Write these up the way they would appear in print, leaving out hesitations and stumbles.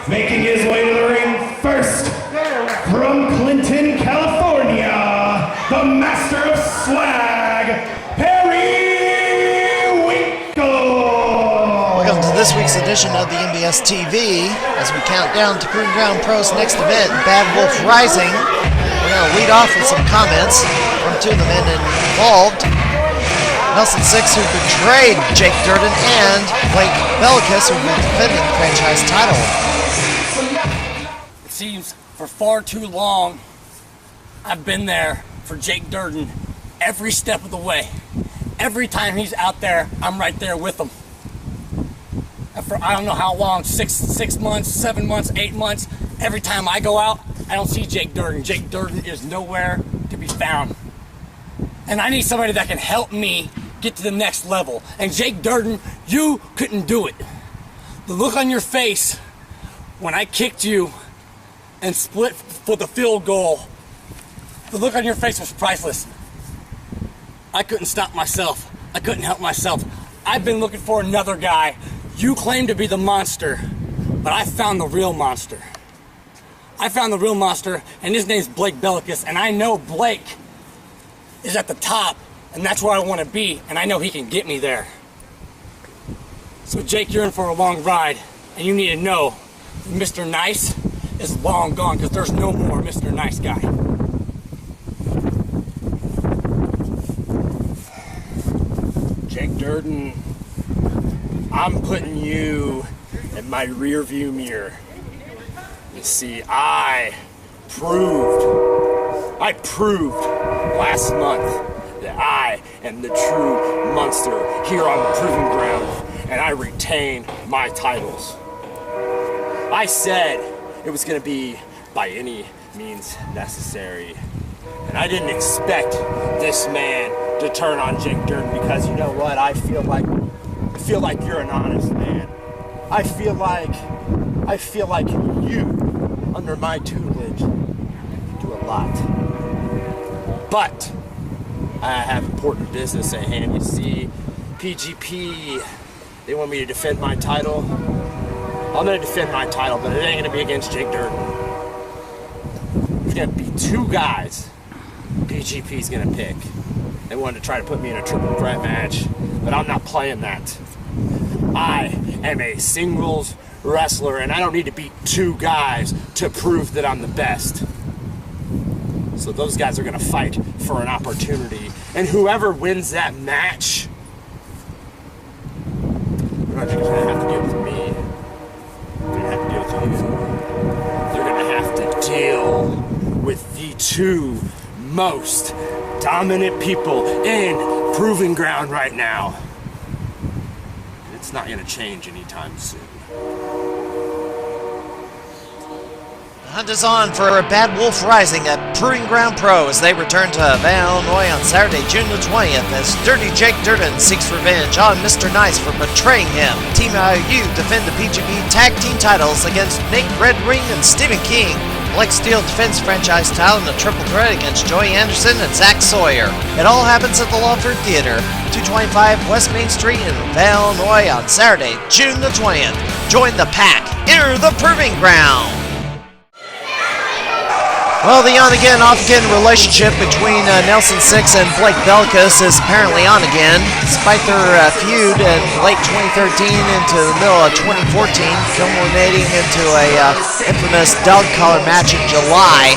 Making his way to the ring first, from Clinton, California, the master of swag, Perry Winkle. Welcome to this week's edition of the NBS TV as we count down to Proving Ground Pro's next event, Bad Wolf Rising. We're going to lead off with some comments from two of the men involved. Nelson Six, who betrayed Jake Durden, and Blake Bellicus, who will defend the franchise title. It seems for far too long I've been there for Jake Durden every step of the way. Every time he's out there, I'm right there with him. And for I don't know how long, 6 months, 7 months, 8 months, every time I go out, I don't see Jake Durden. Jake Durden is nowhere to be found. And I need somebody that can help me get to the next level. And Jake Durden, you couldn't do it. The look on your face when I kicked you and split for the field goal, the look on your face was priceless. I couldn't stop myself. I couldn't help myself. I've been looking for another guy. You claim to be the monster, but I found the real monster. I found the real monster, and his name's Blake Bellicus, and I know Blake is at the top, and that's where I want to be, and I know he can get me there. So Jake, you're in for a long ride, and you need to know Mr. Nice is long gone, because there's no more Mr. Nice guy. Jake Durden, I'm putting you in my rear view mirror. You see, I proved last month that I am the true monster here on the Proving Ground, and I retain my titles. I said it was going to be by any means necessary, and I didn't expect this man to turn on Jake Durden, because you know what? I feel like you're an honest man. I feel like you, under my tutelage, do a lot. But I have important business at hand. You see, PGP, they want me to defend my title. I'm going to defend my title, but it ain't going to be against Jake Durden. There's going to be two guys PGP's going to pick. They wanted to try to put me in a triple threat match, but I'm not playing that. I am a singles wrestler, and I don't need to beat two guys to prove that I'm the best. So those guys are going to fight for an opportunity, and whoever wins that match, they're not just going to have to deal with me. They're going to have to deal with you. They're going to have to deal with the two most dominant people in Proving Ground right now. It's not going to change anytime soon. The hunt is on for a Bad Wolf Rising at Proving Ground Pro as they return to Havana, Illinois on Saturday, June the 20th, as Dirty Jake Durden seeks revenge on Mr. Nice for betraying him. Team IU defend the PGP Tag Team titles against Nate Red Ring and Stephen King. Blake Steele defends franchise title in a triple threat against Joey Anderson and Zach Sawyer. It all happens at the Lawford Theater, 225 West Main Street in Havana, Illinois on Saturday, June the 20th. Join the pack. Enter the Proving Ground. Well, the on-again, off-again relationship between Nelson Six and Blake Bellicus is apparently on again, despite their feud in late 2013 into the middle of 2014, culminating into a infamous dog collar match in July.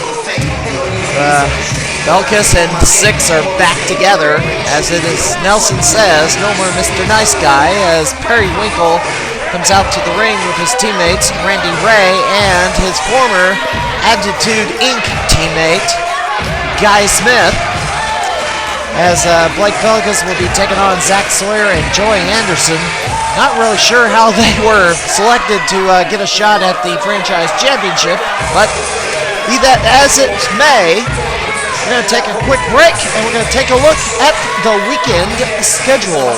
Bellicus and Six are back together, as it is Nelson says, no more Mr. Nice Guy, as Perry Winkle comes out to the ring with his teammates Randy Ray and his former Attitude Inc. teammate Guy Smith, as Blake Bellicus will be taking on Zach Sawyer and Joey Anderson. Not really sure how they were selected to get a shot at the franchise championship, but be that as it may, we're going to take a quick break and we're going to take a look at the weekend schedule.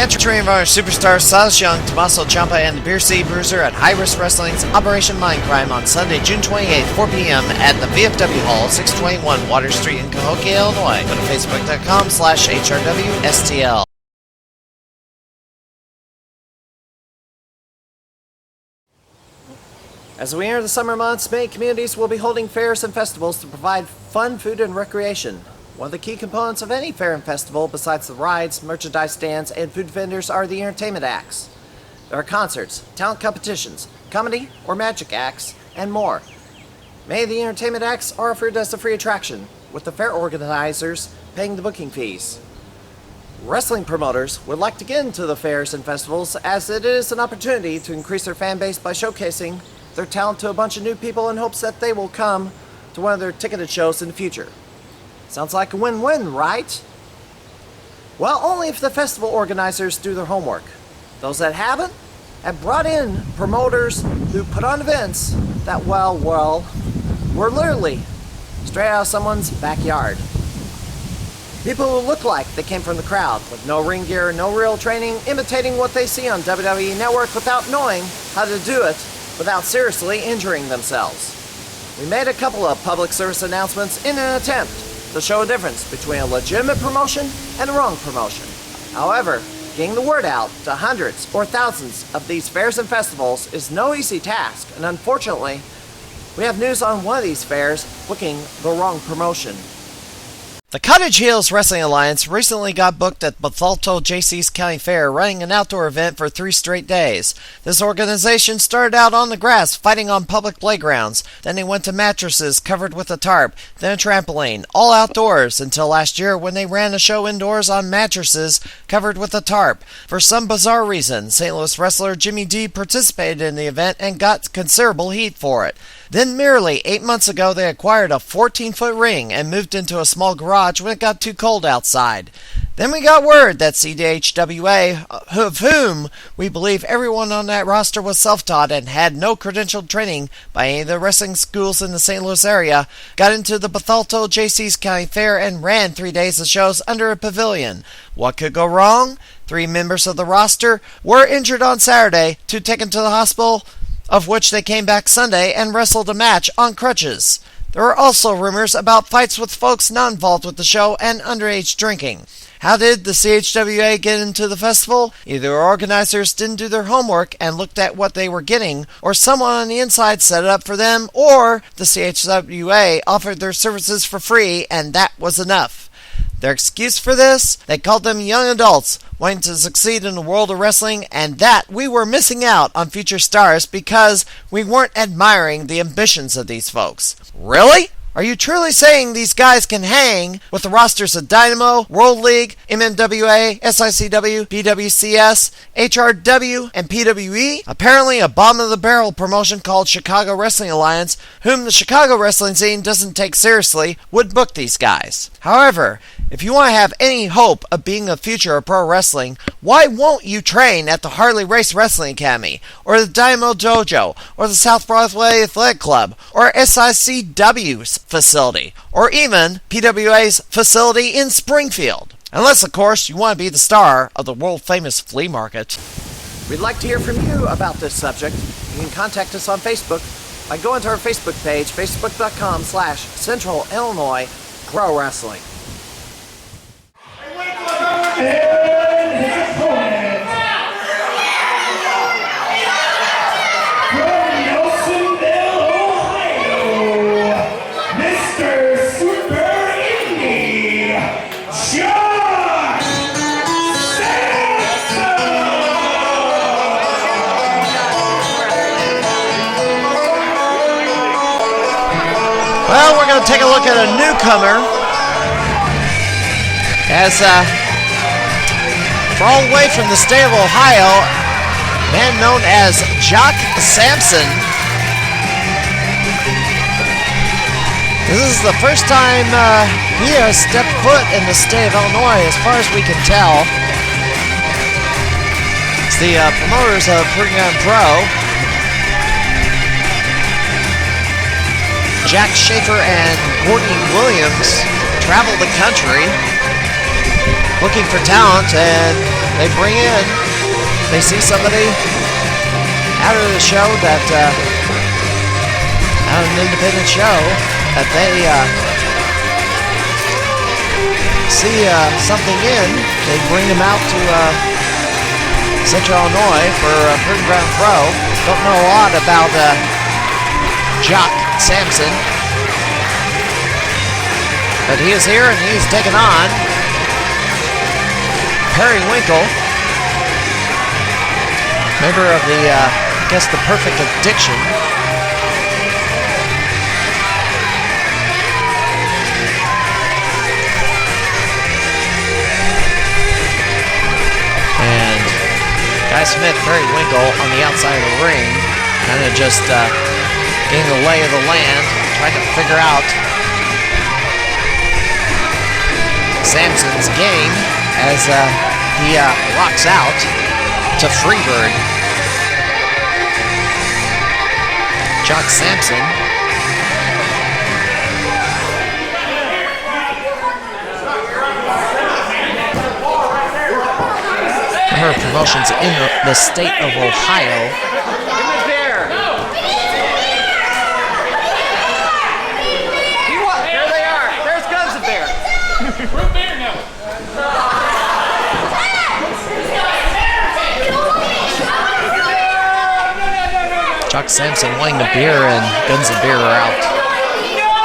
Featuring our superstars Silas Young, Tommaso Ciampa, and the Beer City Bruiser at High Risk Wrestling's Operation Mindcrime on Sunday, June 28th, 4 p.m. at the VFW Hall, 621 Water Street in Cahokia, Illinois. Go to facebook.com/HRWSTL. As we enter the summer months, many communities will be holding fairs and festivals to provide fun, food, and recreation. One of the key components of any fair and festival, besides the rides, merchandise stands, and food vendors, are the entertainment acts. There are concerts, talent competitions, comedy or magic acts, and more. Many of the entertainment acts are offered as a free attraction, with the fair organizers paying the booking fees. Wrestling promoters would like to get into the fairs and festivals, as it is an opportunity to increase their fan base by showcasing their talent to a bunch of new people in hopes that they will come to one of their ticketed shows in the future. Sounds like a win-win, right? Well, only if the festival organizers do their homework. Those that haven't have brought in promoters who put on events that, well, were literally straight out of someone's backyard. People who look like they came from the crowd, with no ring gear, no real training, imitating what they see on WWE Network without knowing how to do it without seriously injuring themselves. We made a couple of public service announcements in an attempt to show a difference between a legitimate promotion and a wrong promotion. However, getting the word out to hundreds or thousands of these fairs and festivals is no easy task, and unfortunately, we have news on one of these fairs booking the wrong promotion. The Cottage Hills Wrestling Alliance recently got booked at Bethalto Jaycees County Fair, running an outdoor event for 3 straight days. This organization started out on the grass, fighting on public playgrounds. Then they went to mattresses covered with a tarp, then a trampoline, all outdoors, until last year when they ran a show indoors on mattresses covered with a tarp. For some bizarre reason, St. Louis wrestler Jimmy D participated in the event and got considerable heat for it. Then merely 8 months ago, they acquired a 14-foot ring and moved into a small garage when it got too cold outside. Then we got word that CDHWA, of whom we believe everyone on that roster was self-taught and had no credentialed training by any of the wrestling schools in the St. Louis area, got into the Bethalto Jaycees County Fair and ran 3 days of shows under a pavilion. What could go wrong? 3 members of the roster were injured on Saturday, 2 taken to the hospital, of which they came back Sunday and wrestled a match on crutches. There are also rumors about fights with folks not involved with the show and underage drinking. How did the CHWA get into the festival? Either organizers didn't do their homework and looked at what they were getting, or someone on the inside set it up for them, or the CHWA offered their services for free and that was enough. Their excuse for this? They called them young adults wanting to succeed in the world of wrestling, and that we were missing out on future stars because we weren't admiring the ambitions of these folks. Really? Are you truly saying these guys can hang with the rosters of Dynamo, World League, MMWA, SICW, PWCS, HRW, and PWE? Apparently a bottom-of-the-barrel promotion called Chicago Wrestling Alliance, whom the Chicago wrestling scene doesn't take seriously, would book these guys. However, if you want to have any hope of being a future of pro wrestling, why won't you train at the Harley Race Wrestling Academy, or the Dynamo Dojo, or the South Broadway Athletic Club, or SICW's facility, or even PWA's facility in Springfield? Unless, of course, you want to be the star of the world-famous flea market. We'd like to hear from you about this subject. You can contact us on Facebook by going to our Facebook page, facebook.com/Central Illinois Pro Wrestling. And his opponent, from Nelsonville, Ohio, Mr. Super Indie, Jock Samson! Well, we're going to take a look at a newcomer, as all the way from the state of Ohio, a man known as Jock Samson. This is the first time he has stepped foot in the state of Illinois, as far as we can tell. It's the promoters of Perry Pro, Jack Schaefer and Courtney Williams, traveled the country looking for talent, and they bring in, they see somebody out of the show that, out of an independent show, that they see something in, they bring them out to Central Illinois for Proving Ground Pro. Don't know a lot about Jock Samson, but he is here and he's taking on Perry Winkle, member of the, I guess, the Perfect Addiction. And Guy Smith, Perry Winkle on the outside of the ring, kind of just getting the lay of the land, trying to figure out Samson's game as he rocks out to Freebird. Jock Samson her promotions in the state of Ohio. There they are. There's Guns and Bear. Root beer now. Jock Samson wanting the beer, and Guns and Beer are out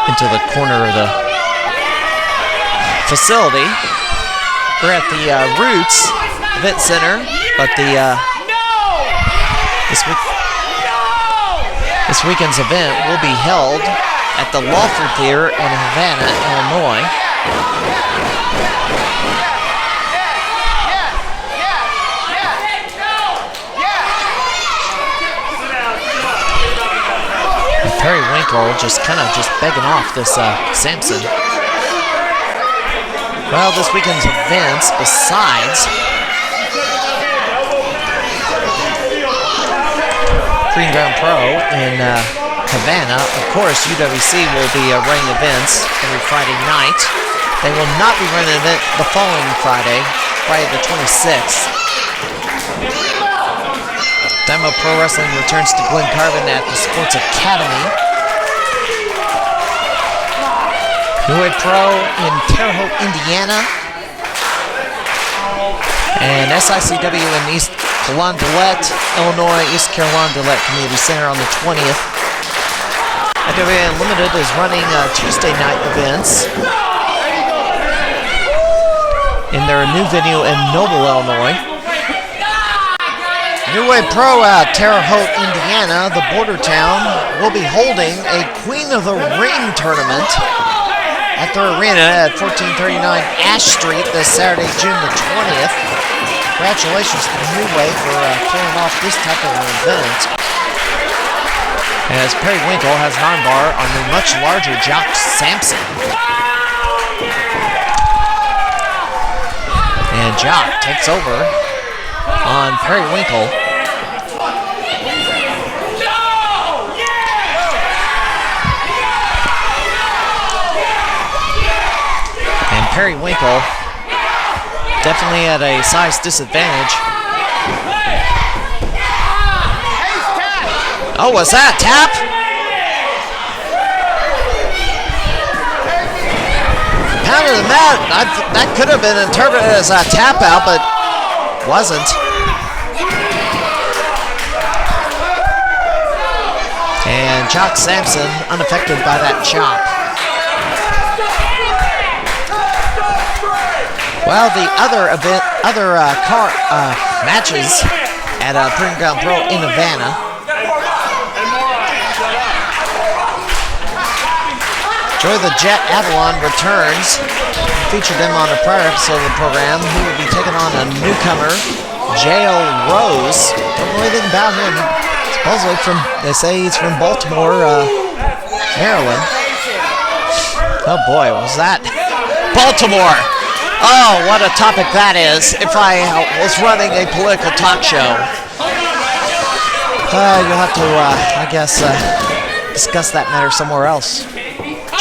into the corner of the facility. We're at the Roots Event Center, but this weekend's event will be held at the Lawford Theater in Havana, Illinois. And Perry Winkle just begging off this Samson. Well, this weekend's events, besides Green Ground Pro in Havana, of course, UWC will be running events every Friday night. They will not be running an event the following Friday the 26th. Dynamo Pro Wrestling returns to Glen Carbon at the Sports Academy. New Wave Pro in Terre Haute, Indiana. And SICW in East Carondelet, Illinois, East Carondelet Community Center on the 20th. IWA Unlimited is running Tuesday night events in their new venue in Noble, Illinois. New Wave Pro Terre Haute, Indiana, the border town, will be holding a Queen of the Ring tournament at their arena at 1439 Ash Street this Saturday, June the 20th. Congratulations to New Wave for pulling off this type of an event. As Perry Winkle has an armbar on the much larger Jock Samson. And Jock takes over on Perry Winkle. And Perry Winkle definitely at a size disadvantage. Oh, was that a tap? Pound of the mat. That could have been interpreted as a tap out, but wasn't. And Jock Samson unaffected by that chop. Well, the other matches at Proving Ground Pro in Havana. Joy the Jet Avalon returns. Featured him on a prior episode of the program. He will be taking on a newcomer, J.O. Rose. Don't know anything about him. Supposedly they say he's from Baltimore, Maryland. Oh boy, was that Baltimore! Oh, what a topic that is. If I was running a political talk show. You'll have to, I guess, discuss that matter somewhere else.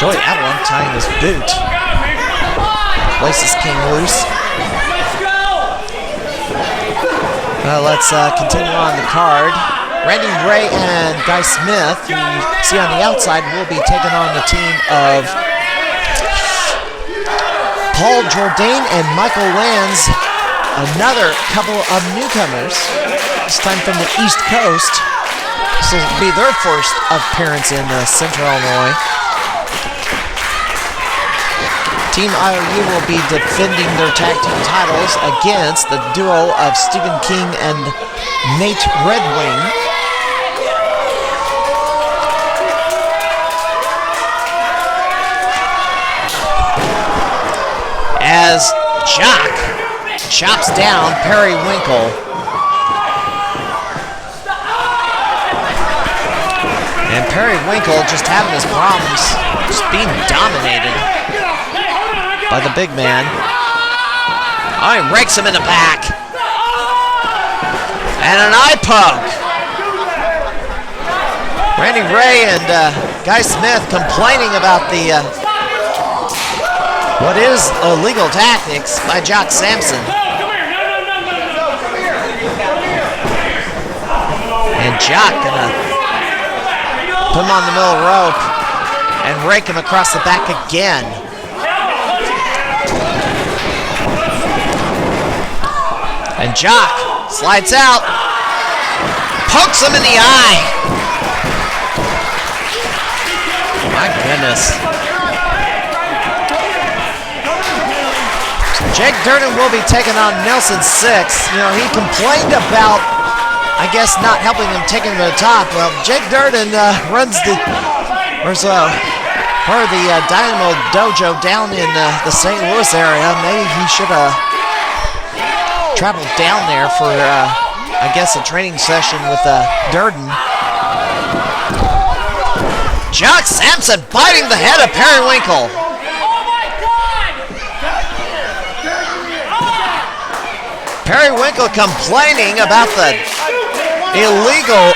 Joey Avalon tying his boot. Laces came loose. Let's continue on the card. Randy Ray and Guy Smith, who you see on the outside, will be taking on the team of Paul Jourdain and Michael Lands, another couple of newcomers, this time from the East Coast. This will be their first appearance in Central Illinois. Team IOU will be defending their tag team titles against the duo of Stephen King and Nate Redwing. As Jock chops down Perry Winkle. And Perry Winkle just having his problems, just being dominated by the big man. Oh, he rakes him in the back. And an eye poke. Randy Ray and Guy Smith complaining about the what is illegal tactics by Jock Samson. And Jock gonna put him on the middle rope and rake him across the back again. And Jock slides out, pokes him in the eye. My goodness. So Jake Durden will be taking on Nelson Six. You know, he complained about, I guess, not helping him take him to the top. Well, Jake Durden runs the, part of the Dynamo Dojo down in the St. Louis area. Maybe he should have traveled down there for, I guess, a training session with Durden. Jock Samson biting the head of Perry Winkle. Perry Winkle complaining about the illegalities.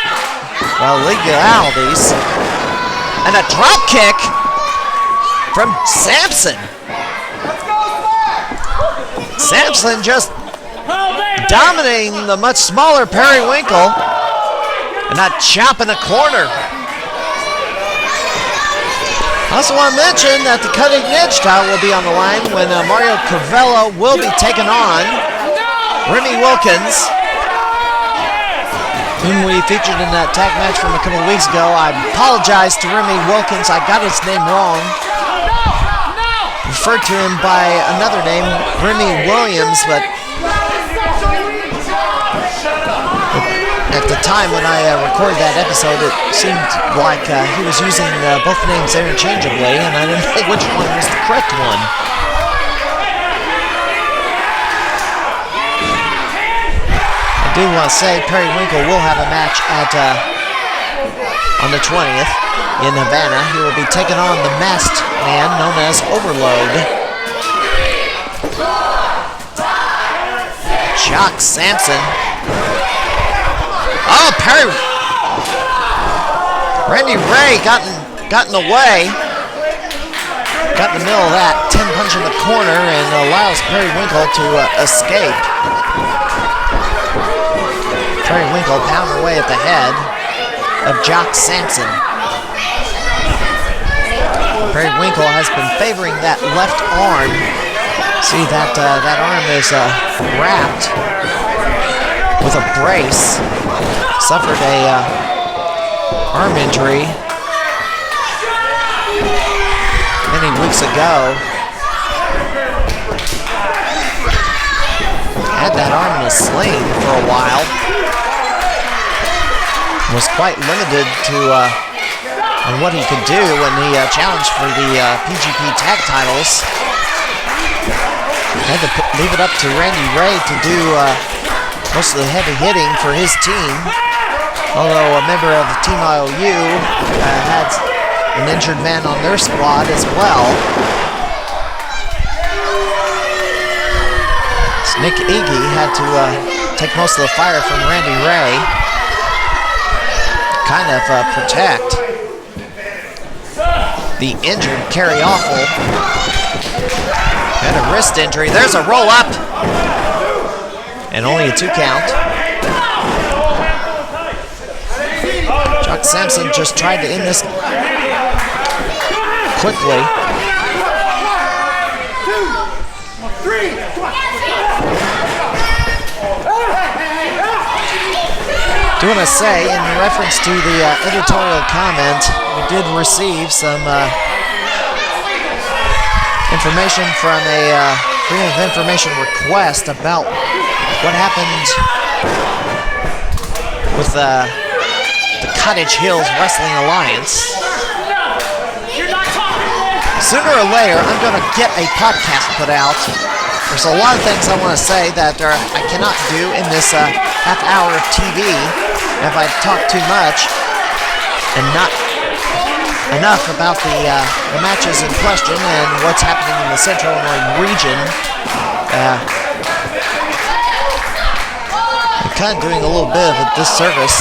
And a drop kick from Samson. Samson just dominating the much smaller Perry Winkle and not chopping a corner. I also want to mention that the cutting edge title will be on the line when Mario Corvello will be taking on Remy Wilkins, whom we featured in that tag match from a couple of weeks ago. I apologize to Remy Wilkins, I got his name wrong. Referred to him by another name, Remy Williams, but at the time when I recorded that episode, it seemed like he was using both names interchangeably, and I didn't know which one was the correct one. I do want to say Perry Winkle will have a match at on the 20th in Havana. He will be taking on the masked man known as Overload. Jock Samson. Oh, Perry! Randy Ray got in the way. Got in the middle of that 10 punch in the corner and allows Perry Winkle to escape. Perry Winkle pounding away at the head of Jock Samson. Perry Winkle has been favoring that left arm. See that that arm is wrapped with a brace. Suffered a arm injury many weeks ago. Had that arm in a sling for a while. Was quite limited to on what he could do when he challenged for the PGP tag titles. Had to leave it up to Randy Ray to do most of the heavy hitting for his team. Although a member of the Team IOU had an injured man on their squad as well. So Nick Iggy had to take most of the fire from Randy Ray. Kind of protect the injured Kerry Awful. Had a wrist injury. There's a roll up. And only a 2 count. Jock Samson just tried to end this quickly. Do want to say, in reference to the editorial comment, we did receive some information from a Freedom of Information request about what happened with the Cottage Hills Wrestling Alliance. Sooner or later, I'm going to get a podcast put out. There's a lot of things I want to say that I cannot do in this half hour of TV if I talk too much and not enough about the matches in question and what's happening in the Central Illinois region. I'm kind of doing a little bit of a disservice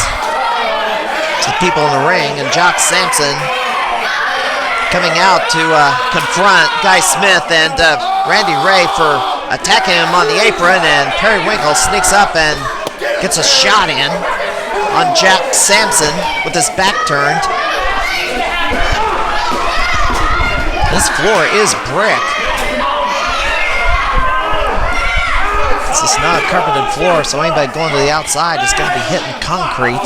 to people in the ring, and Jock Samson coming out to confront Guy Smith and Randy Ray for attacking him on the apron, and Perry Winkle sneaks up and gets a shot in on Jock Samson with his back turned. This floor is brick. This is not a carpeted floor, so anybody going to the outside is going to be hitting concrete.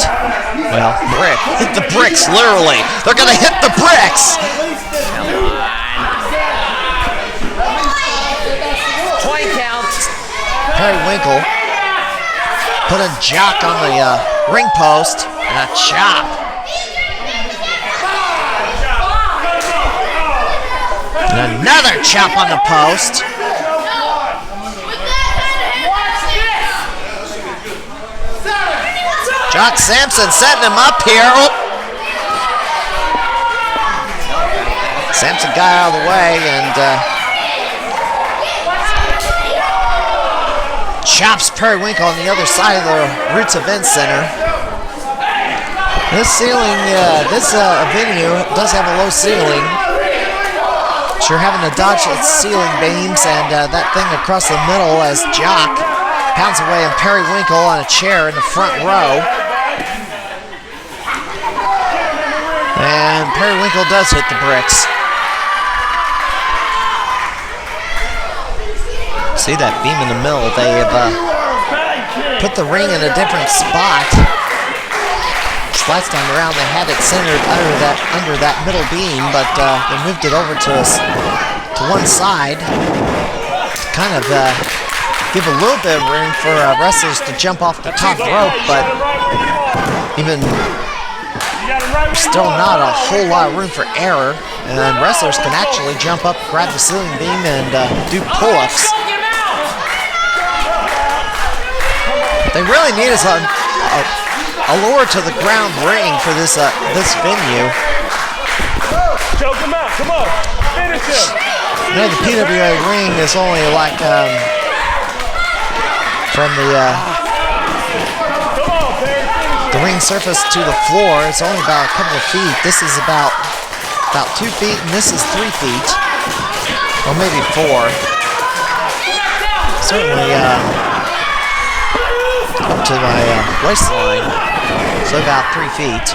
Well, brick. Hit the bricks, literally. They're going to hit the bricks. Come on. 20 counts. Perry Winkle putting Jock on the ring post and a chop. And another chop on the post. Jock Samson setting him up here. Oh. Samson got out of the way and chops Perry Winkle on the other side of the Roots Event Center. This ceiling, this venue does have a low ceiling. You're having to dodge its ceiling beams and that thing across the middle as Jock pounds away on Perry Winkle on a chair in the front row. And Perry Winkle does hit the bricks. See that beam in the middle? They have put the ring in a different spot. Last time around they had it centered under that middle beam, but they moved it over to one side to kind of give a little bit of room for wrestlers to jump off the top rope, but even still not a whole lot of room for error, and wrestlers can actually jump up, grab the ceiling beam, and do pull-ups. What they really need is a lower to the ground ring for this venue. Choke him out, come on, finish him. You know, the PWA ring is only like from the ring surface to the floor, it's only about a couple of feet. This is about 2 feet, and this is 3 feet, or maybe 4. Certainly up to my waistline, so about 3 feet.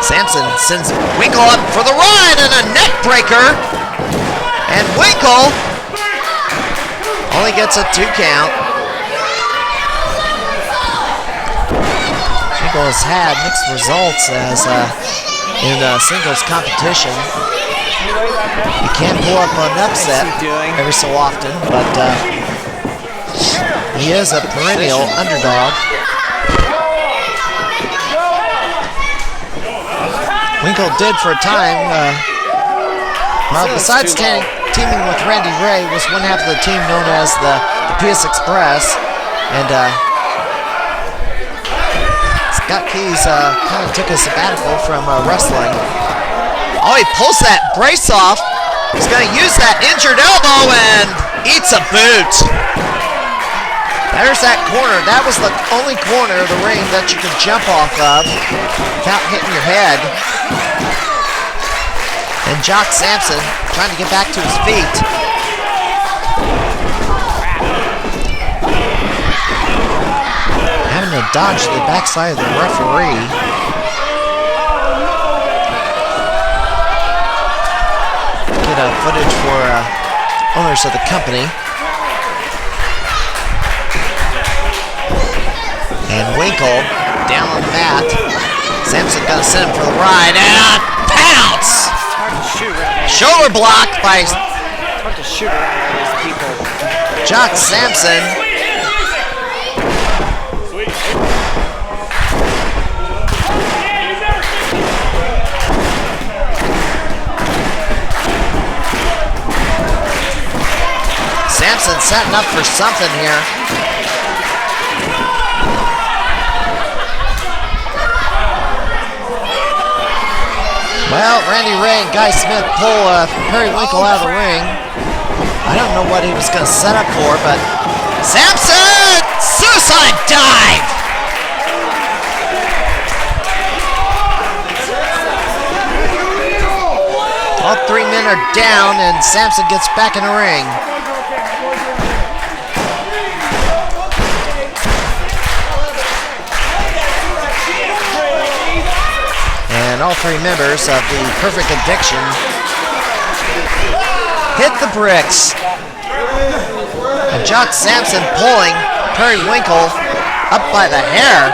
Samson sends Winkle up for the ride and a neck breaker, and Winkle only gets a 2 count. Winkle has had mixed results as in singles competition. He can pull up an upset every so often, but he is a perennial underdog. Winkle did for a time, well, besides teaming with Randy Ray, was one half of the team known as the PS Express, and Scott Keys kind of took a sabbatical from wrestling. Oh, he pulls that brace off. He's going to use that injured elbow and eats a boot. There's that corner. That was the only corner of the ring that you could jump off of without hitting your head. And Jock Samson trying to get back to his feet. Having to dodge the backside of the referee. Get footage for owners of the company. And Winkle down on the mat. Samson gonna send him for the ride and a pounce! Shoulder block by Hard to shoot around these people. Jock Samson. Samson setting up for something here. Well, Randy Ray and Guy Smith pull Perry Winkle out of the ring. I don't know what he was going to set up for, but Samson! Suicide dive! All 3 men are down, and Samson gets back in the ring. And all 3 members of the Perfect Addiction hit the bricks. And Jock Samson pulling Perry Winkle up by the hair.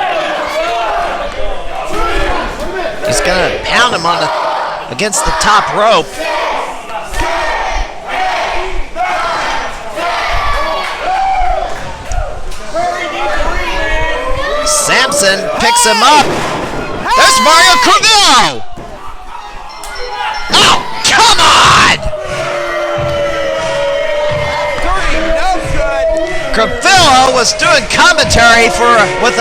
He's gonna pound him on against the top rope. Samson picks him up. There's Mario Cravillo! Oh, come on! Cravillo was doing commentary with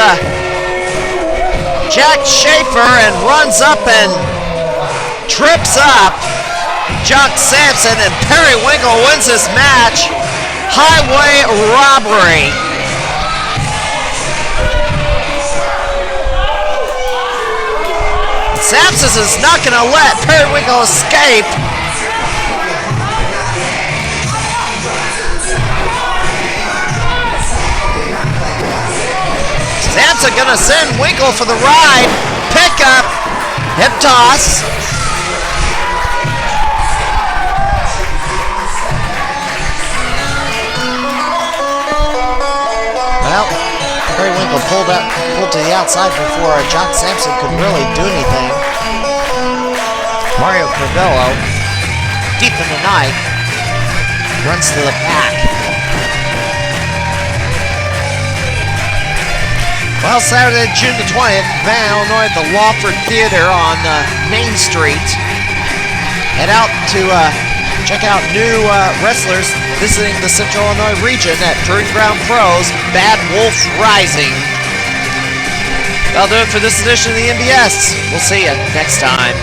Jack Schaefer and runs up and trips up Jock Samson, and Perry Winkle wins this match. Highway robbery. Samson is not going to let Perry Winkle escape. Samson going to send Winkle for the ride. Pick up. Hip toss. Well, Perry Winkle pulled to the outside before Jock Samson could really do anything. Mario Cravillo, deep in the night, runs to the back. Well, Saturday, June the 20th, Havana, Illinois, at the Lawford Theater on Main Street. Head out to check out new wrestlers visiting the Central Illinois region at Proving Ground Pros, Bad Wolf Rising. That'll do it for this edition of the NBS. We'll see you next time.